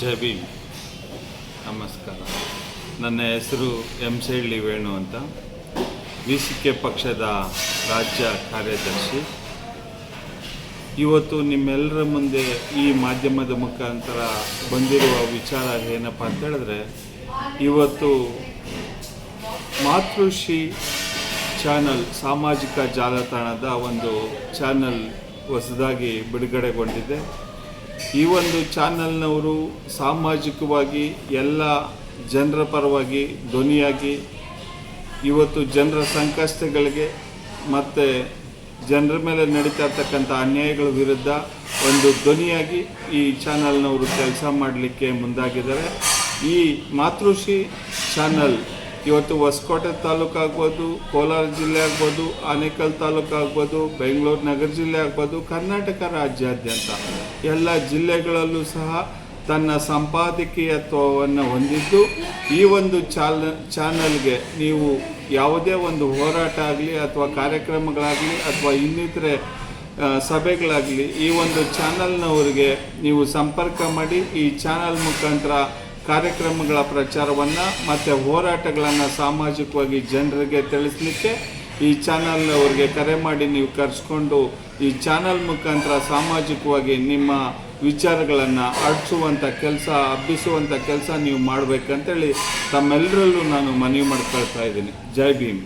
ಜೈ ಭೀಮ್. ನಮಸ್ಕಾರ. ನನ್ನ ಹೆಸರು ಎಂಸಳ್ಳಿ ವೇಣು ಅಂತ, ವಿ.ಸಿ.ಕೆ ಪಕ್ಷದ ರಾಜ್ಯ ಕಾರ್ಯದರ್ಶಿ. ಇವತ್ತು ನಿಮ್ಮೆಲ್ಲರ ಮುಂದೆ ಈ ಮಾಧ್ಯಮದ ಮುಖಾಂತರ ಬಂದಿರುವ ವಿಚಾರ ಏನಪ್ಪ ಅಂತ ಹೇಳಿದ್ರೆ, ಇವತ್ತು ಮಾತೃಶ್ರೀ ಚಾನಲ್ ಸಾಮಾಜಿಕ ಜಾಲತಾಣದ ಒಂದು ಚಾನಲ್ ಹೊಸದಾಗಿ ಬಿಡುಗಡೆಗೊಂಡಿದೆ. ಈ ಒಂದು ಚಾನಲ್ನವರು ಸಾಮಾಜಿಕವಾಗಿ ಎಲ್ಲ ಜನರ ಪರವಾಗಿ ಧ್ವನಿಯಾಗಿ ಇವತ್ತು ಜನರ ಸಂಕಷ್ಟಗಳಿಗೆ ಮತ್ತು ಜನರ ಮೇಲೆ ನಡೀತಾ ಇರ್ತಕ್ಕಂಥ ಅನ್ಯಾಯಗಳ ವಿರುದ್ಧ ಒಂದು ಧ್ವನಿಯಾಗಿ ಈ ಚಾನಲ್ನವರು ಕೆಲಸ ಮಾಡಲಿಕ್ಕೆ ಮುಂದಾಗಿದ್ದಾರೆ. ಈ ಮಾತೃಶ್ರೀ ಚಾನಲ್ ಇವತ್ತು ಹೊಸಕೋಟೆ ತಾಲೂಕು ಆಗ್ಬೋದು, ಕೋಲಾರ ಜಿಲ್ಲೆ ಆಗ್ಬೋದು, ಆನೇಕಲ್ ತಾಲೂಕು ಆಗ್ಬೋದು, ಬೆಂಗಳೂರು ನಗರ ಜಿಲ್ಲೆ ಆಗ್ಬೋದು, ಕರ್ನಾಟಕ ರಾಜ್ಯಾದ್ಯಂತ ಎಲ್ಲ ಜಿಲ್ಲೆಗಳಲ್ಲೂ ಸಹ ತನ್ನ ಸಂಪಾದಕೀಯತ್ವವನ್ನು ಹೊಂದಿದ್ದು, ಈ ಒಂದು ಚಾನಲ್ಗೆ ನೀವು ಯಾವುದೇ ಒಂದು ಹೋರಾಟ ಆಗಲಿ ಅಥವಾ ಕಾರ್ಯಕ್ರಮಗಳಾಗಲಿ ಅಥವಾ ಇನ್ನಿತರೆ ಸಭೆಗಳಾಗಲಿ ಈ ಒಂದು ಚಾನಲ್ನವರಿಗೆ ನೀವು ಸಂಪರ್ಕ ಮಾಡಿ ಈ ಚಾನಲ್ ಮುಖಾಂತರ ಕಾರ್ಯಕ್ರಮಗಳ ಪ್ರಚಾರವನ್ನು ಮತ್ತು ಹೋರಾಟಗಳನ್ನು ಸಾಮಾಜಿಕವಾಗಿ ಜನರಿಗೆ ತಿಳಿಸಲಿಕ್ಕೆ ಈ ಚಾನಲ್ನವ್ರಿಗೆ ಕರೆ ಮಾಡಿ ನೀವು ಕರೆಸ್ಕೊಂಡು ಈ ಚಾನಲ್ ಮುಖಾಂತರ ಸಾಮಾಜಿಕವಾಗಿ ನಿಮ್ಮ ವಿಚಾರಗಳನ್ನು ಹರಡಿಸುವಂಥ ಕೆಲಸ, ಹಬ್ಬಿಸುವಂಥ ಕೆಲಸ ನೀವು ಮಾಡಬೇಕಂತೇಳಿ ತಮ್ಮೆಲ್ಲರಲ್ಲೂ ನಾನು ಮನವಿ ಮಾಡ್ಕೊಳ್ತಾ ಇದ್ದೀನಿ. ಜೈ ಭೀಮ್.